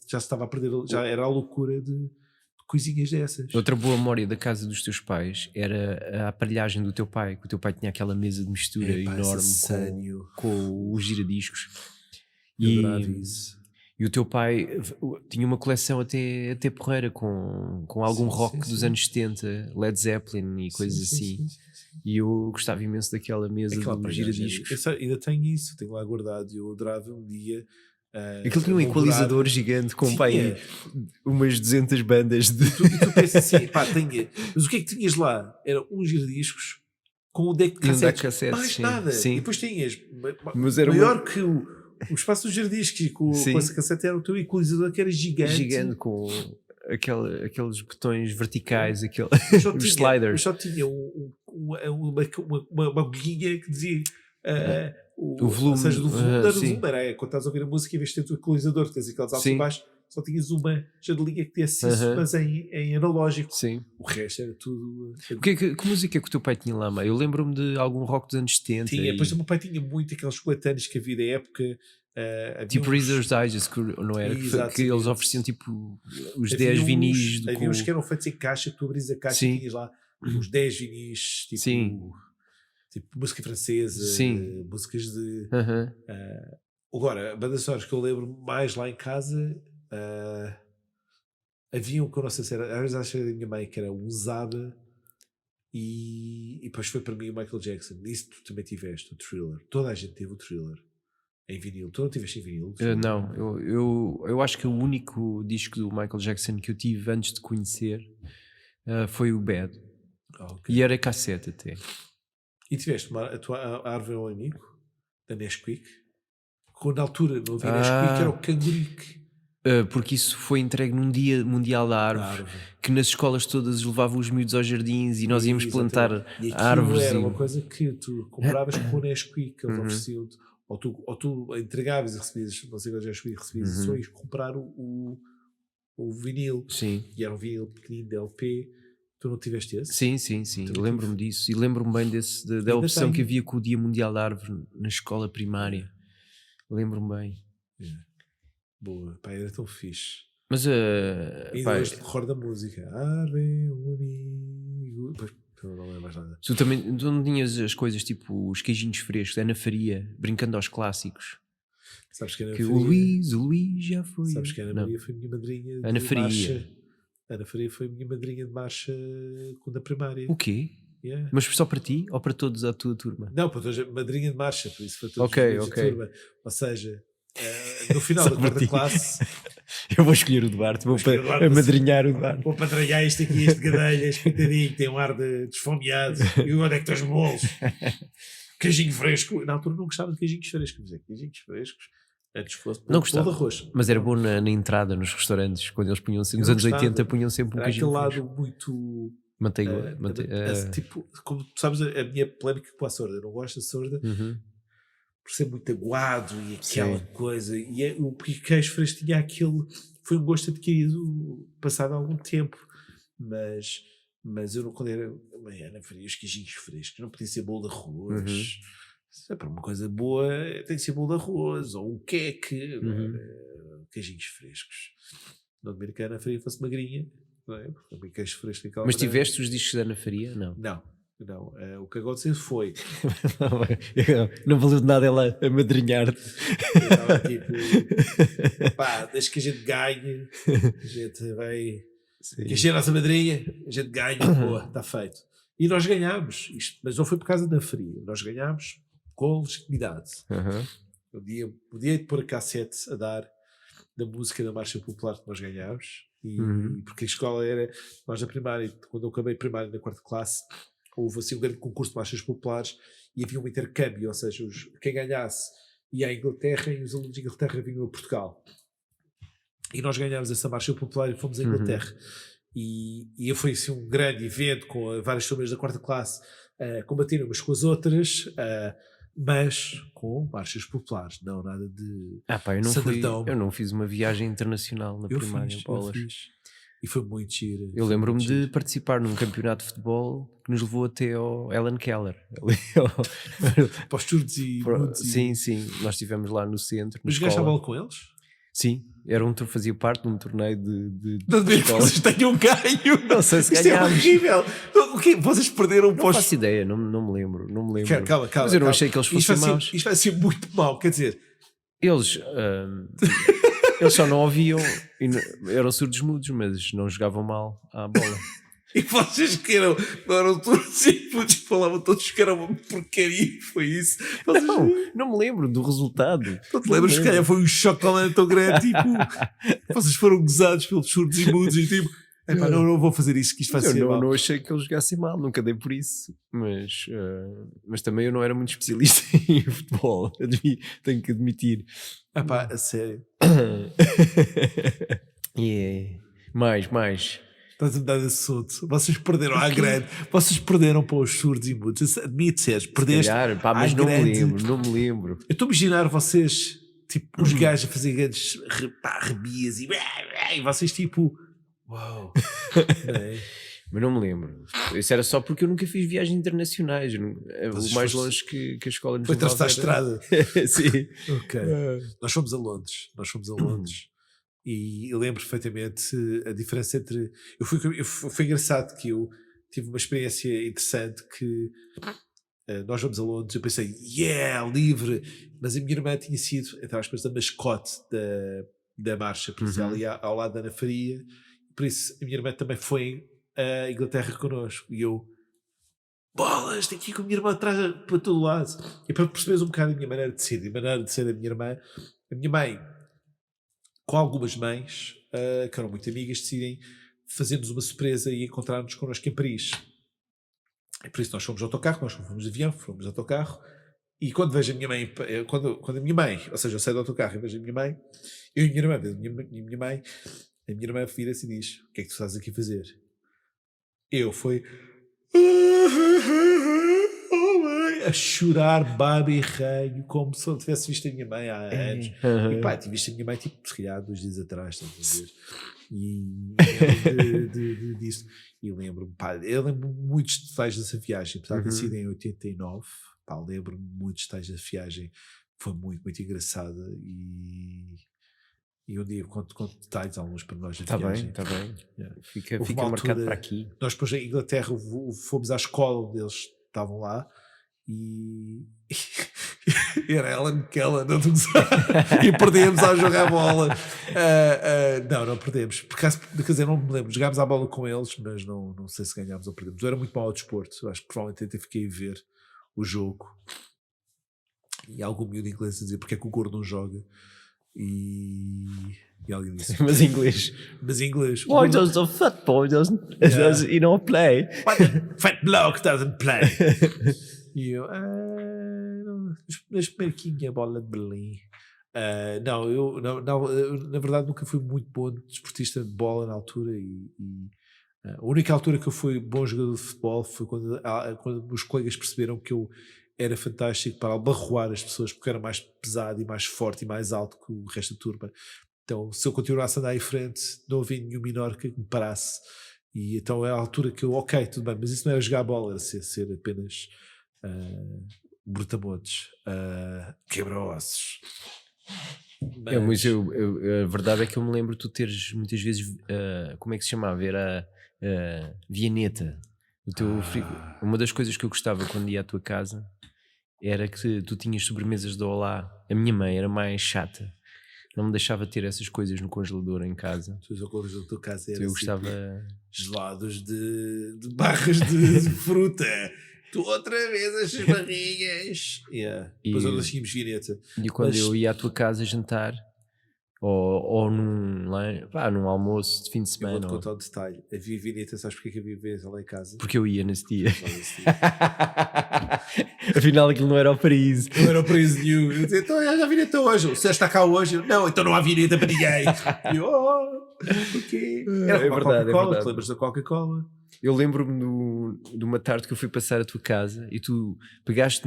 já se estava a perder, já era a loucura de coisinhas dessas. Outra boa memória da casa dos teus pais era a aparelhagem do teu pai, que o teu pai tinha aquela mesa de mistura enorme com os giradiscos. Eu adorava isso. E o teu pai tinha uma coleção até porreira com algum rock dos anos 70, Led Zeppelin e coisas assim. Sim. E eu gostava imenso daquela mesa de giradiscos. Ainda tenho isso, tenho lá guardado. Eu adorava um dia. Aquilo tinha um equalizador gigante com pai, umas 200 bandas. E tu pensas assim, pá, mas o que é que tinhas lá? Era uns giradiscos com um deck de cassetes. Mais sim, nada. Sim. E depois tinhas mas era maior que o espaço dos giradiscos com essa cassete era o teu equalizador que era gigante. Gigante com aqueles botões verticais, os sliders. Eu só tinha uma bolinha que dizia o volume. Ou seja, do volume era quando estás a ouvir a música, em vez de ter o teu equalizador, que tens aqueles altos e baixos, só tinhas uma janelinha que tinha acesso, mas em analógico. Sim. O resto era tudo. Que música é que o teu pai tinha lá, mãe? Eu lembro-me de algum rock dos anos 70. Tinha, depois o meu pai tinha muito aqueles coletâneos que havia da época. Tipo Reader's Digest, não era? Que eles ofereciam tipo os 10 vinis. Havia uns que eram feitos em caixa, que tu abris a caixa e tinhas lá uns 10 vinis, tipo música francesa, músicas de. Agora, bandas sonoras que eu lembro mais lá em casa. Havia um que eu não sei se era, às vezes acho que era da minha mãe, que era usada, e depois foi para mim o Michael Jackson. Isso tu também tiveste, o Thriller. Toda a gente teve o Thriller em vinil. Tu não tiveste em vinil? Não, eu acho que o único disco do Michael Jackson que eu tive antes de conhecer foi o Bad. Okay. E era cassete até. E tiveste a tua árvore ao amigo da Nesquik? Quando na altura não havia Nesquik, era o Cangurique. Porque isso foi entregue num dia mundial da árvore, que nas escolas todas levavam os miúdos aos jardins e nós íamos plantar árvores. Era uma coisa que tu compravas com o Nesquik que eles ofereciam-te, ou tu entregavas e recebias, não sei qual Nesquik, recebias só e comprar o vinil. Sim. E era um vinil pequenino de LP. Tu não tiveste esse? Sim. Lembro-me disso. E lembro-me bem da opção que havia com o Dia Mundial da Árvore na escola primária. Lembro-me bem. Boa, pá, era tão fixe. Mas e hoje recordo da música. Árvore, um amigo. Pois, não é mais nada. Tu não tinhas as coisas tipo os queijinhos frescos, Ana Faria, brincando aos clássicos. Sabes que o Luís já foi. Sabes que a Ana Maria foi minha madrinha Ana de Faria. marcha. Ana Faria foi minha madrinha de marcha da primária. O quê? Yeah. Mas só para ti ou para todos a tua turma? Não, para todos, madrinha de marcha, por isso foi todos os da turma. Ou seja, no final da quarta classe. Eu vou escolher o Duarte, vou amadrinhar o Duarte. Vou padrinhar este gadelhas, coitadinho, tem um ar de desfomeado. E onde é que estão os bolos? Queijinho fresco. Na altura não gostava de queijinhos frescos. Queijinhos frescos. Antes fosse não gostava de arroz. Mas era bom na entrada nos restaurantes, quando eles punham sempre, nos anos 80 punham sempre um queijinho aquele fresco. lado muito manteiga, tipo, como tu sabes a minha polémica com a sorda, eu não gosto da sorda por ser muito aguado e aquela coisa, e o queijo fresco tinha aquele, foi um gosto adquirido passado algum tempo, mas eu não, quando era Ana Faria, os queijinhos frescos não podia ser bolo de arroz. Se é para uma coisa boa tem que ser bolo de arroz ou um queque, queijinhos frescos. Não admiro que a Ana Faria fosse magrinha, não é? Porque queijo fresco. Mas tiveste os discos da Ana Faria? Não. O que aconteceu foi não valeu de nada ela amadrinhar-te. Tipo, pá, desde que a gente ganhe, a gente vai que a nossa madrinha, a gente ganha, boa, está feito. E nós ganhámos isto, mas não foi por causa da Faria, nós ganhámos com legitimidade. Podia pôr a cassete a dar da música da Marcha Popular que nós ganhámos, porque a escola era, nós na primária, quando eu acabei primária na quarta classe, houve assim um grande concurso de marchas populares e havia um intercâmbio, ou seja, quem ganhasse ia à Inglaterra e os alunos de Inglaterra vinham a Portugal. e nós ganhámos essa marcha popular e fomos à Inglaterra. E foi assim um grande evento com várias turmas da quarta classe combaterem umas com as outras, mas com marchas populares, não nada de eu não fiz uma viagem internacional na primária em Bolas. E foi muito giro. Eu lembro-me de participar num campeonato de futebol que nos levou até ao Ellen Keller. Para os surdos e mudos. Sim, nós estivemos lá no centro. Mas jogaste a bola com eles? Sim, fazia parte de um torneio de não devia que vocês tenham ganho. Não sei se Isto ganhámos. é horrível. O quê? Vocês perderam Não faço ideia, não me lembro. Calma, mas eu não achei que eles fossem maus. Isto vai ser muito mau, quer dizer... Eles só não ouviam, eram surdos mudos, mas não jogavam mal à bola. E vocês que não eram todos simples, que falavam todos que era uma porcaria, foi isso? Não me lembro do resultado. Não te lembras que calhar foi um chocolate tão grande, tipo, vocês foram gozados pelos surdos e mudos e tipo, não vou fazer isto, que isto vai ser mal. Eu não achei que eles jogassem mal, nunca dei por isso, mas também eu não era muito especialista em futebol, tenho que admitir. A sério. Mais. Estás a mudar de assunto. Vocês perderam à grande. Vocês perderam para os surdos e mudos. Admite, Sérgio. Perdeste. Mas não me lembro. Eu estou a imaginar vocês, tipo, os gajos a fazer grandes rebias e vocês, tipo, uau. Mas não me lembro. Isso era só porque eu nunca fiz viagens internacionais. O mais longe que a escola nos levava. Foi atravessar a estrada. Sim. Ok. Nós fomos a Londres. E eu lembro perfeitamente a diferença entre... Foi engraçado que eu tive uma experiência interessante que nós vamos a Londres, eu pensei, livre, mas a minha irmã tinha sido, entre aspas, a mascote da marcha, por isso ela ia ao lado da Ana Faria, por isso a minha irmã também foi à Inglaterra connosco, e eu, bolas, tenho que ir com a minha irmã atrás para todo lado. E para perceberes um bocado a minha maneira de ser, da minha irmã, a minha mãe, com algumas mães, que eram muito amigas, decidem fazer-nos uma surpresa e encontrar-nos connosco em Paris. E por isso nós fomos de autocarro, nós não fomos de avião, fomos de autocarro, e quando vejo a minha mãe, quando a minha mãe, ou seja, eu saio do autocarro e vejo a minha mãe, eu e a minha irmã, vejo a minha mãe, a minha irmã vira-se e diz, o que é que tu estás aqui a fazer? Eu fui a chorar, baba e raio, como se eu tivesse visto a minha mãe há anos. E pá, tive visto a minha mãe tipo, se calhar 2 dias atrás, estás a ver? E disso. E lembro-me, pá, eu lembro-me muitos detalhes dessa viagem, apesar de ter sido em 89, pá, lembro-me muitos detalhes da viagem, foi muito, muito engraçada e um dia conto detalhes, alguns para nós da viagem. Está bem. Fica marcado para aqui. Nós depois em Inglaterra fomos à escola onde eles estavam lá e era Ellen Keller, não e perdemos a jogar bola. Não perdemos. Por acaso, quer dizer, não me lembro. Jogámos a bola com eles, mas não sei se ganhámos ou perdemos. Eu era muito mau ao desporto. Acho que provavelmente até fiquei a ver o jogo. E algum miúdo inglês a dizer porque é que o gordo não joga. E alguém disse. Mas em inglês. Why does the fat boy doesn't play? Why the fat bloke doesn't play? E eu, a bola de Berlim. Eu na verdade nunca fui muito bom desportista de bola na altura a única altura que eu fui bom jogador de futebol foi quando meus colegas perceberam que eu era fantástico para abarroar as pessoas porque era mais pesado e mais forte e mais alto que o resto da turma. Então se eu continuasse a andar em frente não havia nenhum menor que me parasse e então é a altura que eu, ok, tudo bem, mas isso não era jogar bola, era ser apenas brutamontes, quebra-ossos. Mas a verdade é que eu me lembro de tu teres muitas vezes como é que se chamava? Era Vianeta. Uma das coisas que eu gostava quando ia à tua casa era que tu tinhas sobremesas de Olá. A minha mãe era mais chata, não me deixava ter essas coisas no congelador em casa. O congelador da tua casa era eu gostava gelados de barras de fruta. Tu outra vez as barrinhas. Depois nós tínhamos Vianeta. E quando eu ia à tua casa jantar, ou num almoço de fim de Eu semana. vou-te contar um detalhe. Havia vinheta, sabes porque é que havia vinheta lá em casa? Porque eu ia nesse dia. Não, esse dia. Afinal, aquilo não era o paraíso. Não era o preço nenhum. Eu dizia, então já há vinheta hoje. O Sérgio está cá hoje. Eu, não, então não há vineta para ninguém. E eu, porquê? Era É como a verdade, é Coca-Cola. verdade. Te lembras da Coca-Cola? Eu lembro-me de uma tarde que eu fui passar a tua casa e tu pegaste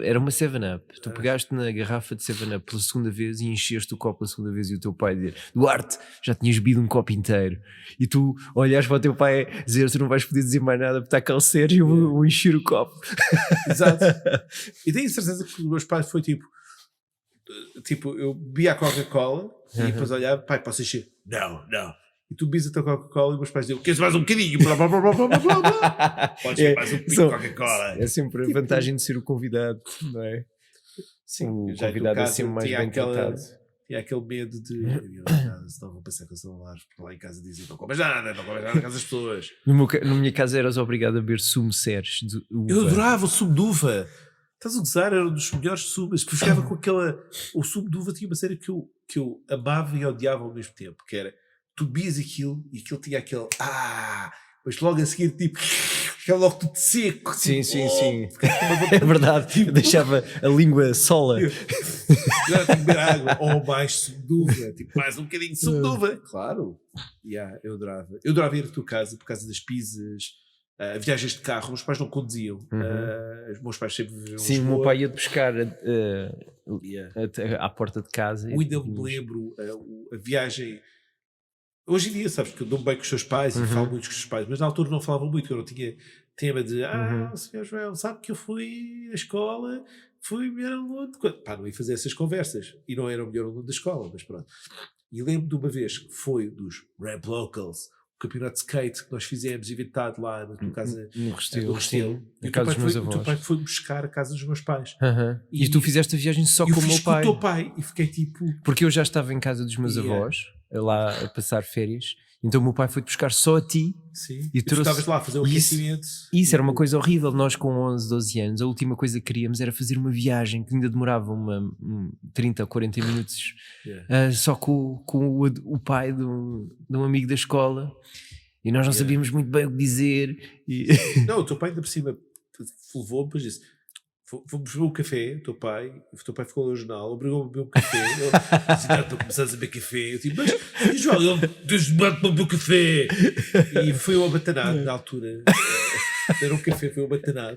era uma 7-Up, tu pegaste na garrafa de 7-Up pela segunda vez e encheste o copo pela segunda vez e o teu pai dizia, Duarte, já tinhas bebido um copo inteiro. E tu olhas para o teu pai dizer, tu não vais poder dizer mais nada porque está cá o Sérgio e eu vou encher o copo. Exato. E tenho certeza que os meus pais foi tipo, eu bebi a Coca-Cola e depois olhava, pai, posso encher? Não. E tu bebes a tua Coca-Cola e os meus pais diziam, queres mais um bocadinho? Blá, blá, blá, blá, blá, blá, blá. Podes ter mais um pouquinho de Coca-Cola. É sempre a vantagem de ser o convidado, não é? Sim, O já em tua convidado é casa sempre mais tinha bem tratado. tinha aquele medo de senão vou pensar que eu sou lá, porque lá em casa dizem não comas nada na casa das pessoas. Na minha casa eras obrigado a beber sumo Ceres de uva. Eu adorava o sumo de uva. Estás a gozar, era um dos melhores sumos. Depois ficava com aquela. O sumo de uva tinha uma série que eu amava e odiava ao mesmo tempo, que era tu bebias aquilo e aquilo tinha aquele mas logo a seguir tipo ficava logo tudo seco. Sim, tipo, sim, sim. ficava É verdade, eu deixava a língua sola. agora tenho que beber água ou mais sumo de uva, tipo mais um bocadinho de sumo de uva. Claro, eu adorava ir à tua casa por causa das pizzas. Viagens de carro, meus pais não conduziam. Os meus pais sempre viviam. Sim, o meu pai ia-te buscar à porta de casa. Eu ainda me lembro a viagem. Hoje em dia, sabes que eu dou-me bem com os seus pais e falo muito com os seus pais, mas na altura não falavam muito, eu não tinha tema de o senhor Joel, sabe que eu fui à escola, fui o melhor aluno. Pá, não ia fazer essas conversas e não era o melhor aluno da escola, mas pronto. E lembro de uma vez que foi dos Ramp Locals, o campeonato de skate que nós fizemos, inventado lá na tua casa, no Restelo, sim, na casa dos meus avós. O teu pai foi buscar a casa dos meus pais. E tu fizeste a viagem só com o meu pai. Com o teu pai e fiquei tipo. Porque eu já estava em casa dos meus avós, lá a passar férias, então o meu pai foi-te buscar só a ti. Sim. E tu estavas lá a fazer o aquecimento. Isso era uma coisa horrível. Nós com 11, 12 anos, a última coisa que queríamos era fazer uma viagem que ainda demorava 30 ou 40 minutos só com o pai de um amigo da escola. E nós não sabíamos muito bem o que dizer. Não, o teu pai ainda por cima levou-me, depois disse, vamos beber um café, o teu pai ficou no jornal, obrigou-me a beber um café. Eu disse, não, estou começando a beber café. Eu digo, mas João, ele desbate para beber um café. E foi um abatanado na altura. Era um café, foi um abatanado.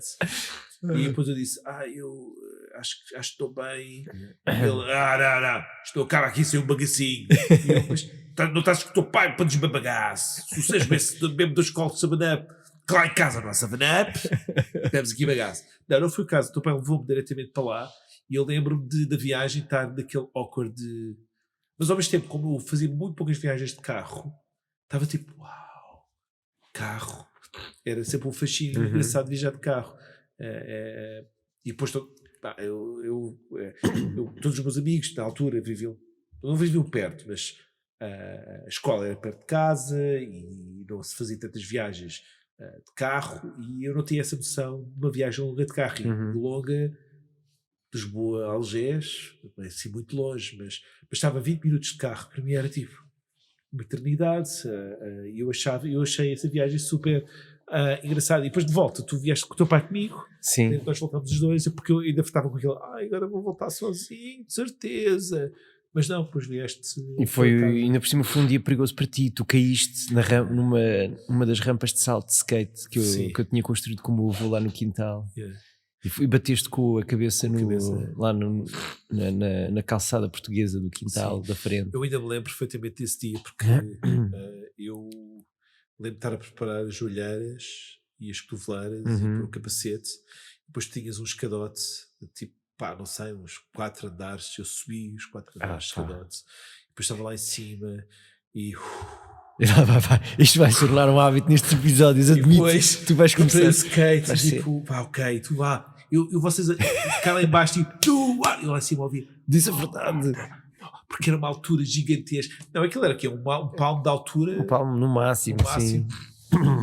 E depois eu disse, eu acho que estou bem. E ele, não, estou acaba aqui sem um bagacinho. E eu, mas não estás com o teu pai para desbabagaço. Se vocês bebem da escola de 7-Up, que lá em casa não há 7-Up, bebes aqui bagaço. Não foi o caso. O teu pai levou-me diretamente para lá e eu lembro-me da viagem estar naquele awkward de... Mas ao mesmo tempo, como eu fazia muito poucas viagens de carro, estava tipo, uau, carro. Era sempre um fascínio engraçado de viajar de carro. E depois todos os meus amigos na altura não viviam perto, mas a escola era perto de casa e não se fazia tantas viagens de carro e eu não tinha essa noção de uma viagem longa de carro. E longa, Lisboa a Algés, não é assim muito longe, mas estava a 20 minutos de carro, para mim era tipo uma eternidade. E eu achei essa viagem super engraçada. E depois de volta, tu vieste com o teu pai comigo. Sim. Nós voltámos os dois, porque eu ainda estava com aquele, agora vou voltar sozinho, de certeza. Mas não, depois vieste. E ainda por cima foi um dia perigoso para ti. Tu caíste numa das rampas de salto de skate que eu tinha construído com o meu avô lá no quintal. E bateste com a cabeça lá na calçada portuguesa do quintal da frente. Eu ainda me lembro perfeitamente desse dia, porque eu lembro de estar a preparar as olheiras e as cotoveleiras e o capacete. Depois tinhas um escadote, tipo, não sei, uns 4 andares. Eu subi os 4 andares de escadote. Depois estava lá em cima e... Isto vai se tornar um hábito nestes episódios, admito. Tu vais começar a skate, tipo, ok, tu lá. Vocês cá lá em baixo, tipo, eu lá em cima ouvi. Diz a verdade. Porque era uma altura gigantesca. Não, aquilo era aqui, um palmo de altura. Um palmo no máximo, sim.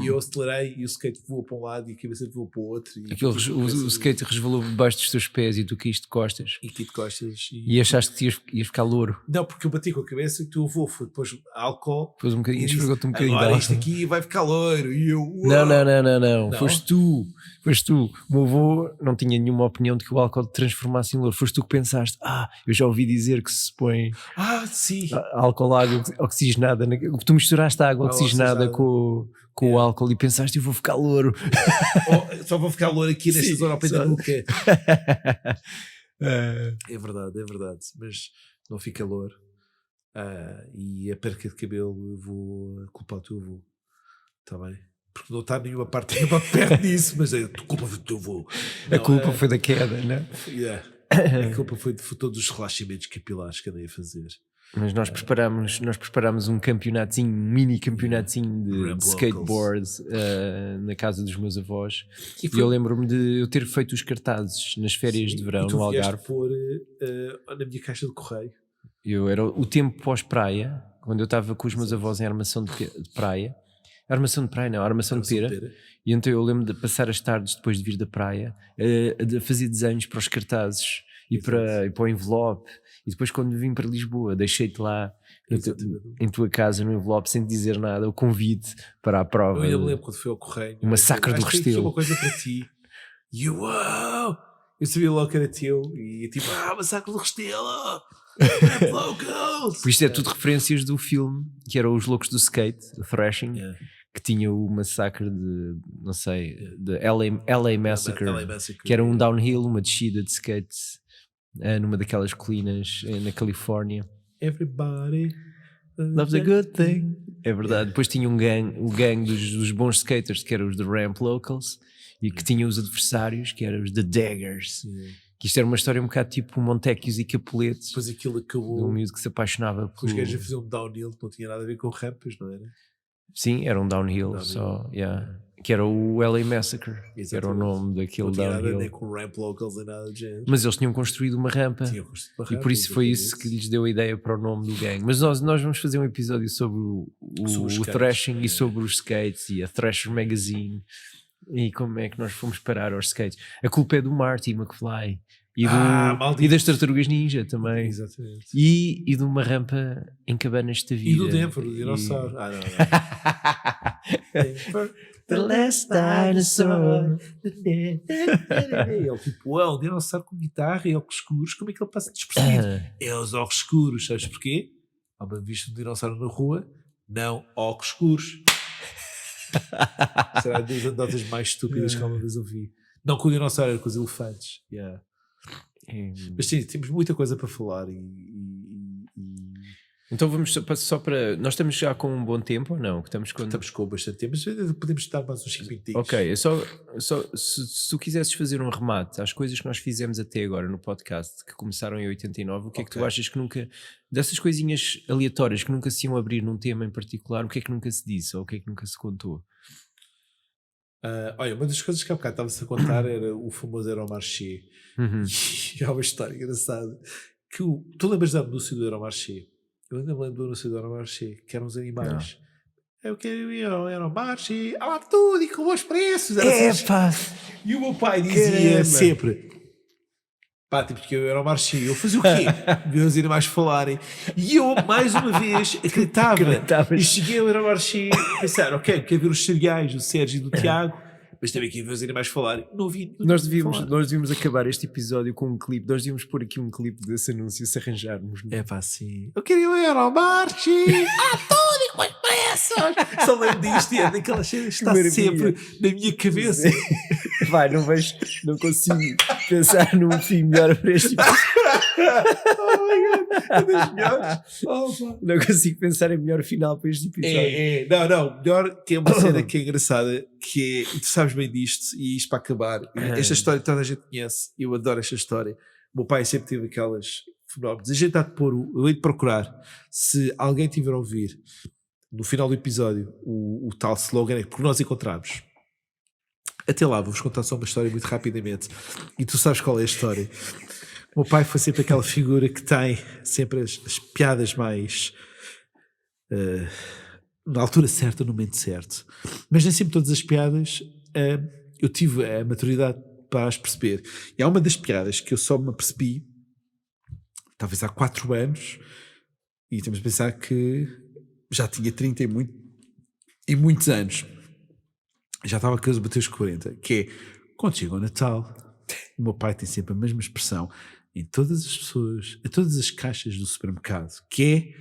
E eu acelerei e o skate voou para um lado e a cabeça voou para o outro. E O skate resvalou debaixo dos teus pés e tu caíste de costas. E aqui de costas. E achaste que ias ficar louro. Não, porque eu bati com a cabeça e tu foi depois álcool. Depois um bocadinho, esfregou-te um bocadinho. Agora isto aqui vai ficar loiro. E eu... Não. Foste tu. O meu avô não tinha nenhuma opinião de que o álcool te transformasse em louro. Foste tu que pensaste, eu já ouvi dizer que se põe sim. álcool, água oxigenada. Tu misturaste a água oxigenada com o álcool e pensaste, eu vou ficar louro. Só vou ficar louro aqui nesta zona ao pé da nuca. É verdade. Mas não fica louro. E a perca de cabelo eu vou culpar o teu avô. Está bem? Porque não está nenhuma parte perto disso, mas é a culpa do teu avô. A culpa foi da queda, não é? A culpa foi de todos os relaxamentos capilares que andei a fazer. Mas nós preparámos um campeonatozinho, um mini campeonatozinho de skateboard na casa dos meus avós. E eu lembro-me de eu ter feito os cartazes nas férias de verão no Algarve. Pôr na minha caixa de correio. Era o tempo pós-praia, quando eu estava com os meus avós em armação de praia. Armação de praia não, armação de pera. E então eu lembro de passar as tardes depois de vir da praia a fazer desenhos para os cartazes e para o envelope. E depois quando vim para Lisboa deixei-te lá em tua casa no envelope sem te dizer nada o convite para a prova. Eu ainda me lembro quando foi ao correio. O massacre do Restelo. Tinha uma coisa para ti. E eu sabia logo que era teu. E tipo, massacre do Restelo. Isto é tudo referências do filme que era Os Loucos do Skate, o Thrashing. Que tinha o massacre de, não sei, de LA Massacre, que era um downhill, uma descida de skate numa daquelas colinas na Califórnia. Everybody loves a good thing. É verdade. Depois tinha o gang dos bons skaters, que eram os The Ramp Locals, e que tinha os adversários, que eram os The Daggers. Que isto era uma história um bocado tipo Montecchios e Capuletos. Depois aquilo acabou. De um miúdo que se apaixonava por... Os gajos a fazer um downhill que não tinha nada a ver com rampas, não era? Sim, era um downhill. Só, que era o LA Massacre, que era o nome daquele downhill. Não tinha nada a ver com Ramp Locals nem nada de género. Mas eles tinham construído uma rampa. E por isso foi isso que lhes deu a ideia para o nome do gang. Mas nós vamos fazer um episódio sobre o thrashing e sobre os skates e a Thrasher Magazine e como é que nós fomos parar aos skates. A culpa é do Marty McFly e das Tartarugas Ninja também. Exatamente. E de uma rampa em Cabanas de Tavira. E do Denver, do dinossauro. Não. Denver, the last dinosaur. Ele tipo, um dinossauro com guitarra e óculos escuros, como é que ele passa despercebido? É os óculos escuros, sabes porquê? Há uma vista de um dinossauro na rua, não óculos escuros. Será das anedotas mais estúpidas que alguma vez ouvi. Não com o dinossauro, era com os elefantes. Mas sim, temos muita coisa para falar Então vamos só para... Nós estamos já com um bom tempo ou não? Estamos com bastante tempo, mas podemos estar mais uns 5 minutinhos. Ok, se tu quisesses fazer um remate às coisas que nós fizemos até agora no podcast, que começaram em 89, o que é que tu achas que nunca... Dessas coisinhas aleatórias que nunca se iam abrir num tema em particular, o que é que nunca se disse ou o que é que nunca se contou? Olha, uma das coisas que há bocado estava-se a contar era o famoso Euromarché. E há uma história engraçada que tu lembras da anúncio do Euromarché? Eu ainda me lembro do anúncio do Euromarché, que eram os animais. Eu quero ir ao Euromarché, há tudo e com bons preços. E o meu pai dizia sempre: tipo, que eu era ao Marché, eu fazia o quê? Ver os animais falarem. E eu, mais uma vez, acreditava. E cheguei ao Marché e pensar, ok, quero ver os cereais do Sérgio e do Tiago, mas também quero ver os animais falarem. Não ouvi. Nós devíamos acabar este episódio com um clipe. Nós devíamos pôr aqui um clipe desse anúncio se arranjarmos. Sim. Eu queria ir ao Marché. Tudo e com as pressas. Só lembro disto e é daquela cena que está sempre na minha cabeça. Não consigo pensar num fim melhor para este episódio. É das melhores. Não consigo pensar em melhor final para este episódio. Não, melhor que é uma cena que é engraçada, que é, tu sabes bem disto, e isto para acabar. Esta história toda a gente conhece, eu adoro esta história. O meu pai sempre teve aquelas fenómenos. A gente há de pôr, eu hei de procurar, se alguém tiver a ouvir no final do episódio o tal slogan, porque nós encontramos. Até lá, vou-vos contar só uma história muito rapidamente. E tu sabes qual é a história. O meu pai foi sempre aquela figura que tem sempre as piadas mais na altura certa, no momento certo. Mas nem sempre todas as piadas eu tive a maturidade para as perceber. E há uma das piadas que eu só me apercebi, talvez há 4 anos, e temos de pensar que já tinha 30 e muitos anos. Já estava a bater os 40, que é, quando chega o Natal, o meu pai tem sempre a mesma expressão em todas as pessoas, a todas as caixas do supermercado, que é,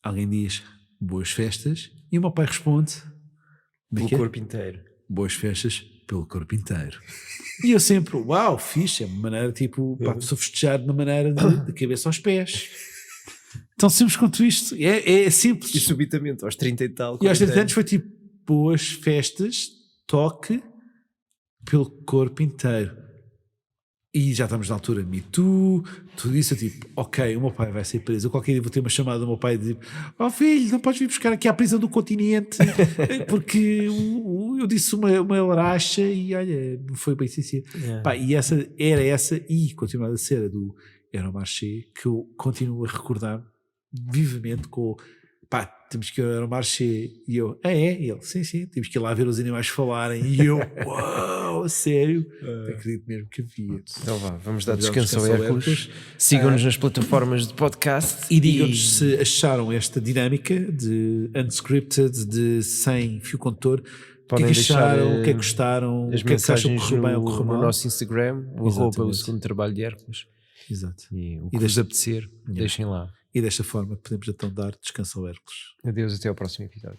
alguém diz boas festas, e o meu pai responde Pelo corpo inteiro. boas festas pelo corpo inteiro. E eu sempre, uau, fixe, é uma maneira tipo, pá, sou festejar de uma maneira de cabeça aos pés. Tão simples quanto isto, é simples. E subitamente, aos 30 e tal. E aos 30 40 anos foi tipo, boas festas, toque pelo corpo inteiro. E já estamos na altura Me Too, tudo isso, eu tipo, ok, o meu pai vai ser preso. Eu qualquer dia vou ter uma chamada do meu pai e dizer, oh filho, não podes vir buscar aqui à prisão do continente, porque eu disse uma laracha e olha, não foi bem sincero. Yeah. Pá, e essa era essa, e continuava a ser a do Euromarché, que eu continuo a recordar vivamente com, pá, temos que ir ao Euromarché, e eu, é? E ele, sim, temos que ir lá ver os animais falarem, e eu, uau, a sério, acredito mesmo que havia. Então vá, vamos dar Vamos dar descanso ao descanso ao Hércules. Hércules. Sigam-nos nas plataformas de podcast. E digam-nos se acharam esta dinâmica de unscripted, de sem fio condutor, o que é Podem que deixar, acharam, o que é que gostaram, o as que é que acham que mensagens correu bem ou no correu mal. nosso Instagram, o Exatamente. @o segundo trabalho de Hércules. Exato. E o E que vos deixa- apetecer, deixem lá. E desta forma podemos então dar descanso ao Hércules. Adeus, até ao próximo episódio.